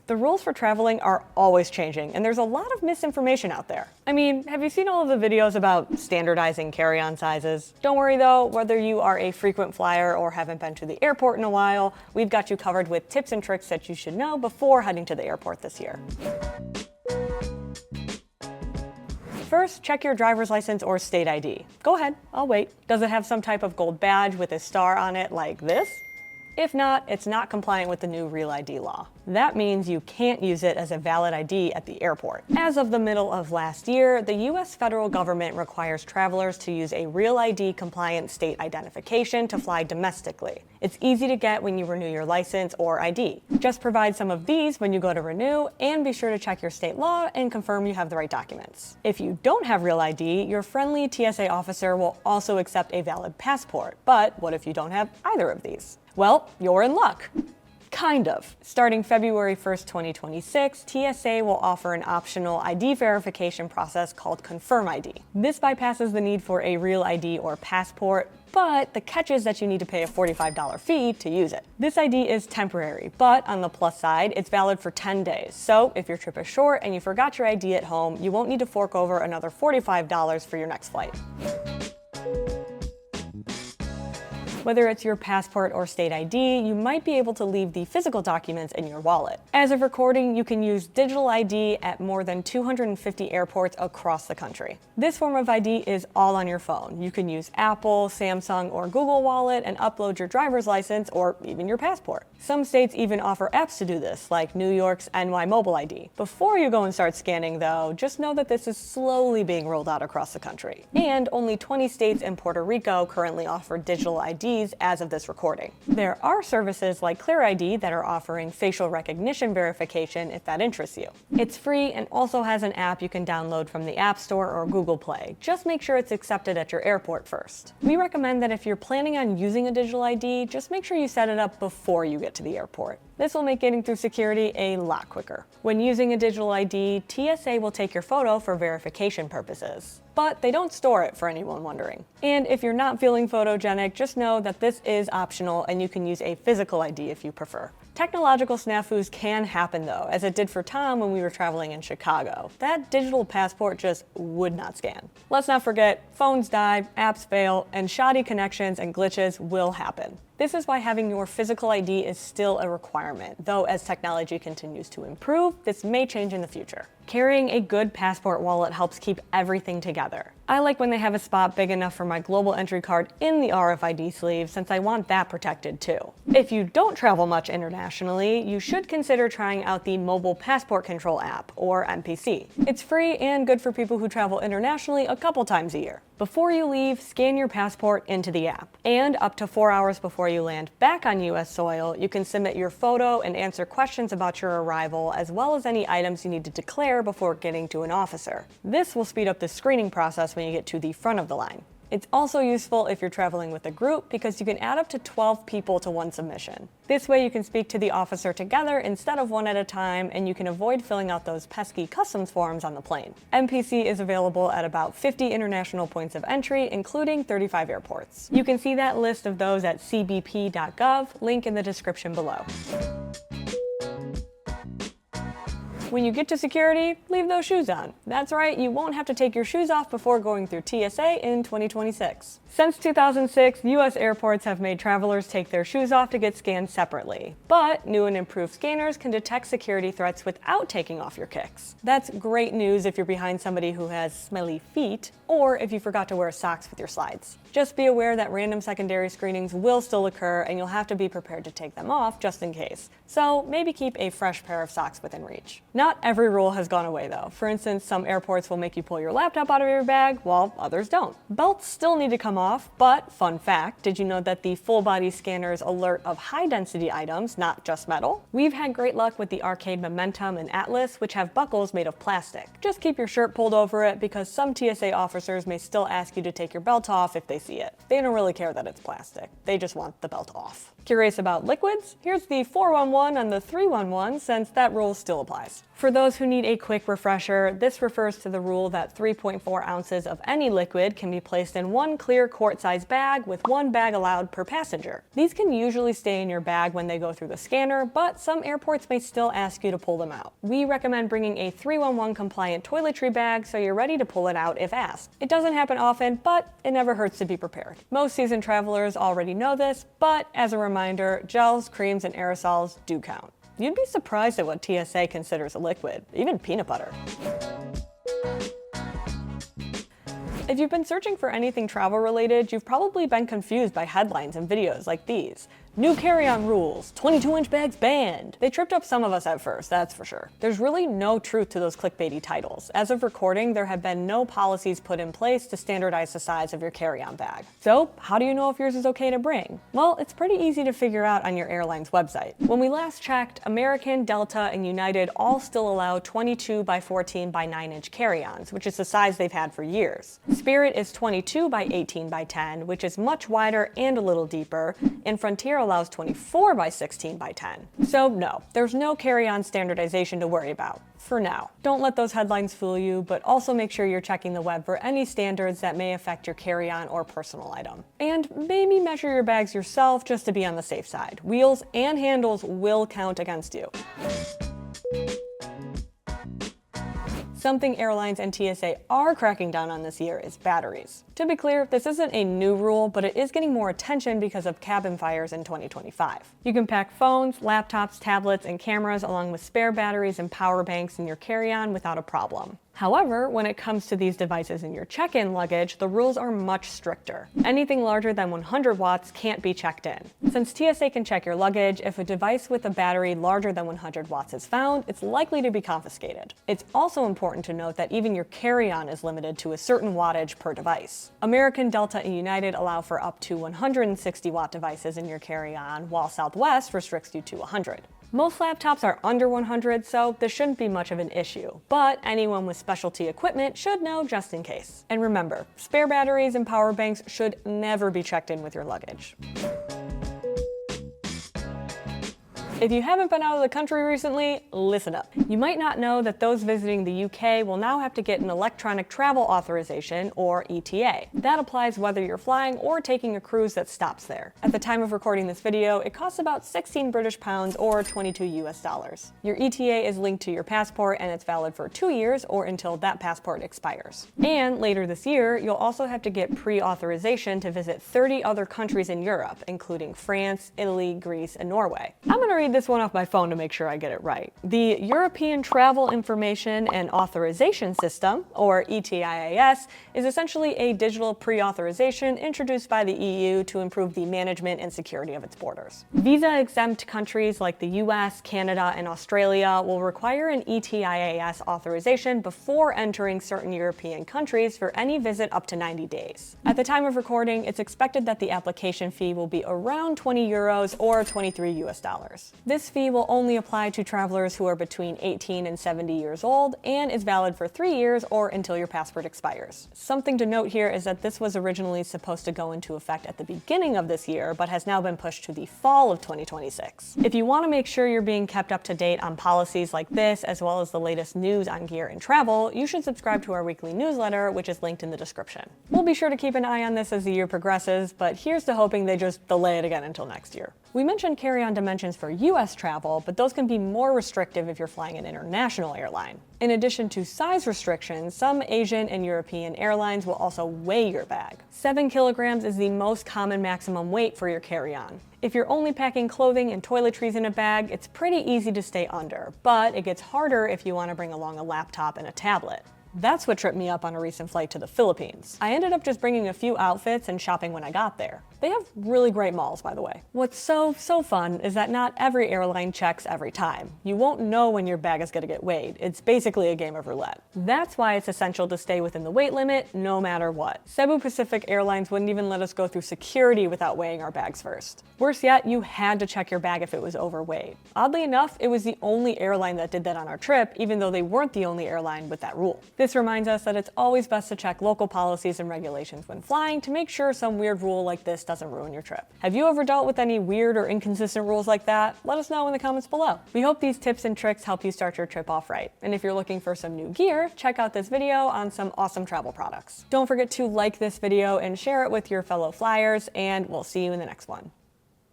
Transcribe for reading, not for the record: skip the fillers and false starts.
The rules for traveling are always changing, and there's a lot of misinformation out there. I mean, have you seen all of the videos about standardizing carry-on sizes? Don't worry though, whether you are a frequent flyer or haven't been to the airport in a while, we've got you covered with tips and tricks that you should know before heading to the airport this year. First, check your driver's license or state ID. Go ahead, I'll wait. Does it have some type of gold badge with a star on it like this? If not, it's not compliant with the new Real ID law. That means you can't use it as a valid ID at the airport. As of the middle of last year, the US federal government requires travelers to use a Real ID compliant state identification to fly domestically. It's easy to get when you renew your license or ID. Just provide some of these when you go to renew, and be sure to check your state law and confirm you have the right documents. If you don't have Real ID, your friendly TSA officer will also accept a valid passport. But what if you don't have either of these? Well, you're in luck. Kind of. Starting February 1st, 2026, TSA will offer an optional ID verification process called ConfirmID. This bypasses the need for a Real ID or passport, but the catch is that you need to pay a $45 fee to use it. This ID is temporary, but on the plus side, it's valid for 10 days. So if your trip is short and you forgot your ID at home, you won't need to fork over another $45 for your next flight. Whether it's your passport or state ID, you might be able to leave the physical documents in your wallet. As of recording, you can use digital ID at more than 250 airports across the country. This form of ID is all on your phone. You can use Apple, Samsung, or Google Wallet and upload your driver's license or even your passport. Some states even offer apps to do this, like New York's NY Mobile ID. Before you go and start scanning though, just know that this is slowly being rolled out across the country. And only 20 states and Puerto Rico currently offer digital IDs as of this recording. There are services like ClearID that are offering facial recognition verification if that interests you. It's free and also has an app you can download from the App Store or Google Play. Just make sure it's accepted at your airport first. We recommend that if you're planning on using a digital ID, just make sure you set it up before you get to the airport. This will make getting through security a lot quicker. When using a digital ID, TSA will take your photo for verification purposes, but they don't store it for anyone wondering. And if you're not feeling photogenic, just know that this is optional and you can use a physical ID if you prefer. Technological snafus can happen though, as it did for Tom when we were traveling in Chicago. That digital passport just would not scan. Let's not forget, phones die, apps fail, and shoddy connections and glitches will happen. This is why having your physical ID is still a requirement, though as technology continues to improve, this may change in the future. Carrying a good passport wallet helps keep everything together. I like when they have a spot big enough for my global entry card in the RFID sleeve, since I want that protected too. If you don't travel much internationally, you should consider trying out the Mobile Passport Control app, or MPC. It's free and good for people who travel internationally a couple times a year. Before you leave, scan your passport into the app. And up to 4 hours before you land back on US soil, you can submit your photo and answer questions about your arrival, as well as any items you need to declare before getting to an officer. This will speed up the screening process when you get to the front of the line. It's also useful if you're traveling with a group because you can add up to 12 people to one submission. This way you can speak to the officer together instead of one at a time, and you can avoid filling out those pesky customs forms on the plane. MPC is available at about 50 international points of entry, including 35 airports. You can see that list of those at cbp.gov, link in the description below. When you get to security, leave those shoes on. That's right, you won't have to take your shoes off before going through TSA in 2026. Since 2006, US airports have made travelers take their shoes off to get scanned separately. But new and improved scanners can detect security threats without taking off your kicks. That's great news if you're behind somebody who has smelly feet, or if you forgot to wear socks with your slides. Just be aware that random secondary screenings will still occur, and you'll have to be prepared to take them off just in case. So maybe keep a fresh pair of socks within reach. Not every rule has gone away though. For instance, some airports will make you pull your laptop out of your bag, while others don't. Belts still need to come off, but fun fact, did you know that the full body scanners alert of high density items, not just metal? We've had great luck with the Arcade Momentum and Atlas, which have buckles made of plastic. Just keep your shirt pulled over it, because some TSA officers may still ask you to take your belt off if they see it. They don't really care that it's plastic. They just want the belt off. Curious about liquids? Here's the 411 and the 311, since that rule still applies. For those who need a quick refresher, this refers to the rule that 3.4 ounces of any liquid can be placed in one clear quart-sized bag with one bag allowed per passenger. These can usually stay in your bag when they go through the scanner, but some airports may still ask you to pull them out. We recommend bringing a 311 compliant toiletry bag so you're ready to pull it out if asked. It doesn't happen often, but it never hurts to be prepared. Most seasoned travelers already know this, but as a reminder, gels, creams, and aerosols do count. You'd be surprised at what TSA considers a liquid, even peanut butter. If you've been searching for anything travel related, you've probably been confused by headlines and videos like these. New carry-on rules, 22-inch bags banned. They tripped up some of us at first, that's for sure. There's really no truth to those clickbaity titles. As of recording, there have been no policies put in place to standardize the size of your carry-on bag. So, how do you know if yours is okay to bring? Well, it's pretty easy to figure out on your airline's website. When we last checked, American, Delta, and United all still allow 22 by 14 by 9-inch carry-ons, which is the size they've had for years. Spirit is 22 by 18 by 10, which is much wider and a little deeper, and Frontier allows 24 by 16 by 10. So no, there's no carry-on standardization to worry about, for now. Don't let those headlines fool you, but also make sure you're checking the web for any standards that may affect your carry-on or personal item. And maybe measure your bags yourself just to be on the safe side. Wheels and handles will count against you. Something airlines and TSA are cracking down on this year is batteries. To be clear, this isn't a new rule, but it is getting more attention because of cabin fires in 2025. You can pack phones, laptops, tablets, and cameras along with spare batteries and power banks in your carry-on without a problem. However, when it comes to these devices in your check-in luggage, the rules are much stricter. Anything larger than 100 watts can't be checked in. Since TSA can check your luggage, if a device with a battery larger than 100 watts is found, it's likely to be confiscated. It's also important to note that even your carry-on is limited to a certain wattage per device. American, Delta, and United allow for up to 160 watt devices in your carry-on, while Southwest restricts you to 100. Most laptops are under 100, so this shouldn't be much of an issue, but anyone with specialty equipment should know just in case. And remember, spare batteries and power banks should never be checked in with your luggage. If you haven't been out of the country recently, listen up. You might not know that those visiting the UK will now have to get an electronic travel authorization, or ETA. That applies whether you're flying or taking a cruise that stops there. At the time of recording this video, it costs about 16 British pounds or 22 US dollars. Your ETA is linked to your passport and it's valid for 2 years or until that passport expires. And later this year, you'll also have to get pre-authorization to visit 30 other countries in Europe, including France, Italy, Greece, and Norway. I'm gonna read this one off my phone to make sure I get it right. The European Travel Information and Authorization System, or ETIAS, is essentially a digital pre-authorization introduced by the EU to improve the management and security of its borders. Visa-exempt countries like the US, Canada, and Australia will require an ETIAS authorization before entering certain European countries for any visit up to 90 days. At the time of recording, it's expected that the application fee will be around 20 euros or 23 US dollars. This fee will only apply to travelers who are between 18 and 70 years old and is valid for 3 years or until your passport expires. Something to note here is that this was originally supposed to go into effect at the beginning of this year, but has now been pushed to the fall of 2026. If you want to make sure you're being kept up to date on policies like this, as well as the latest news on gear and travel, you should subscribe to our weekly newsletter, which is linked in the description. We'll be sure to keep an eye on this as the year progresses, but here's to hoping they just delay it again until next year. We mentioned carry-on dimensions for US travel, but those can be more restrictive if you're flying an international airline. In addition to size restrictions, some Asian and European airlines will also weigh your bag. 7 kilograms is the most common maximum weight for your carry-on. If you're only packing clothing and toiletries in a bag, it's pretty easy to stay under, but it gets harder if you want to bring along a laptop and a tablet. That's what tripped me up on a recent flight to the Philippines. I ended up just bringing a few outfits and shopping when I got there. They have really great malls, by the way. What's so fun is that not every airline checks every time. You won't know when your bag is gonna get weighed. It's basically a game of roulette. That's why it's essential to stay within the weight limit no matter what. Cebu Pacific Airlines wouldn't even let us go through security without weighing our bags first. Worse yet, you had to check your bag if it was overweight. Oddly enough, it was the only airline that did that on our trip, even though they weren't the only airline with that rule. This reminds us that it's always best to check local policies and regulations when flying to make sure some weird rule like this doesn't ruin your trip. Have you ever dealt with any weird or inconsistent rules like that? Let us know in the comments below. We hope these tips and tricks help you start your trip off right. And if you're looking for some new gear, check out this video on some awesome travel products. Don't forget to like this video and share it with your fellow flyers, and we'll see you in the next one.